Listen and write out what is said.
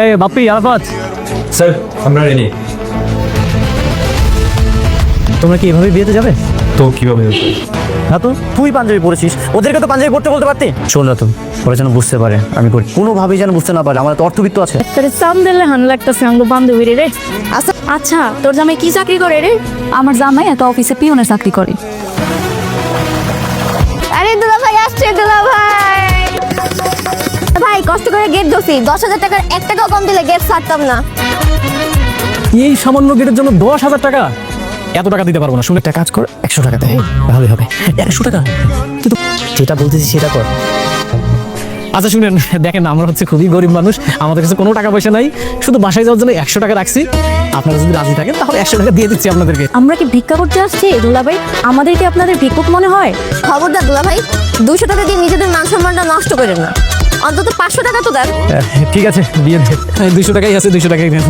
এই বাপ্পি আরাফাত, স্যার আমরা রেডি। তোমরা কি এভাবে বিয়েতে যাবে? তো কিভাবে? না তো তুই পাঞ্জাবি পরেছিস, ওদেরকে তো পাঞ্জাবি পড়তে বলতে পারতি। শোন না, তুমি ওরা যেন বুঝতে পারে আমি করি, কোনোভাবেই যেন বুঝতে না পারে আমার তো অর্থবিত্ত আছে। তোর সাম দিলে হান লাগতেছে আঙ্গো বান্ধবী রে। আচ্ছা তোর জামাই কি চাকরি করে রে? আমার জামাই একটা অফিসে পিয়নের চাকরি করে। আরে দুলা ভাই আসছে, দুলা ভাই। ভাই কষ্ট করে গেট দছি, 10,000 টাকার 1 টাকাও কম দিলে গেট ছাড়তাম না। এই সামান্য গেটের জন্য 10,000 টাকা? এত টাকা দিতে পারবো না। শুনে একটা কাজ কর, 100 টাকা দেয়, ভালোই হবে। 100 টাকা? কিন্তু যেটা বলতেছি সেটা কর। আচ্ছা শুনেন, দেখেন আমরা হচ্ছে খুবই গরিব মানুষ, আমাদের কাছে কোনো টাকা পয়সা নাই, শুধু বাসায় যাওয়ার জন্য 100 টাকা রাখছি। আপনারা যদি রাজি থাকেন তাহলে 100 টাকা দিয়ে দিচ্ছি আপনাদেরকে। আমরা কি ভিক্ষা করতে আসছি দুলা ভাই? আমাদের কি আপনাদের ভিক্ষুক মনে হয়? খবরদার দুলা ভাই, 200 টাকা দিয়ে নিজেদের মান সম্মানটা নষ্ট করেন না, অন্তত 500 টাকা তো দেন। ঠিক আছে দিয়ে দে, 200 টাকাই আছে, 200 টাকাই দেন।